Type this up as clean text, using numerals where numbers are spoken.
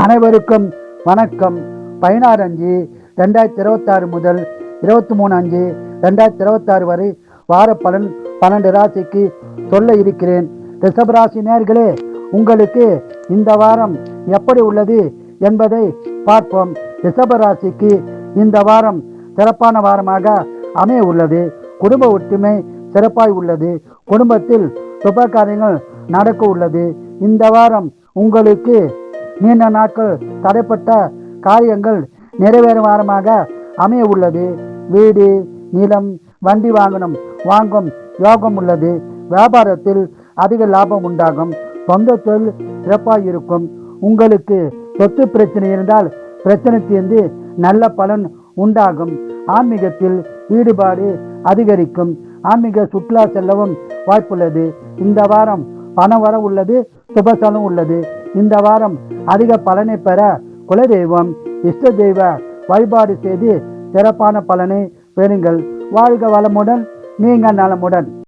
அனைவருக்கும் வணக்கம். 16/5/2026 முதல் 23/5/2026 வரை வார பலன் 12 ராசிக்கு சொல்ல இருக்கிறேன். ரிஷபராசி நேயர்களே, உங்களுக்கு இந்த வாரம் எப்படி உள்ளது என்பதை பார்ப்போம். ரிஷபராசிக்கு இந்த வாரம் சிறப்பான வாரமாக அமைய உள்ளது. குடும்ப ஒற்றுமை சிறப்பாய் உள்ளது. குடும்பத்தில் சுப காரியங்கள் நடக்க உள்ளது. இந்த வாரம் உங்களுக்கு நீண்ட நாட்கள் தடைப்பட்ட காரியங்கள் நிறைவேறும் வாரமாக அமைய உள்ளது. வீடு, நிலம், வண்டி வாங்கும் யோகம் உள்ளது. வியாபாரத்தில் அதிக லாபம் உண்டாகும். சொந்த தொழில் சிறப்பாக இருக்கும். உங்களுக்கு சொத்து பிரச்சனை இருந்தால் பிரச்சனை தீர்ந்து நல்ல பலன் உண்டாகும். ஆன்மீகத்தில் ஈடுபாடு அதிகரிக்கும். ஆன்மீக சுற்றுலா செல்லவும் வாய்ப்புள்ளது. இந்த வாரம் பணம் வர உள்ளது. சுபசலம் உள்ளது. இந்த வாரம் அதிக பலனை பெற குலதெய்வம், இஷ்ட தெய்வ வழிபாடு செய்து சிறப்பான பலனை பெறுங்கள். வாழ்க வளமுடன், நீங்கள் நலமுடன்.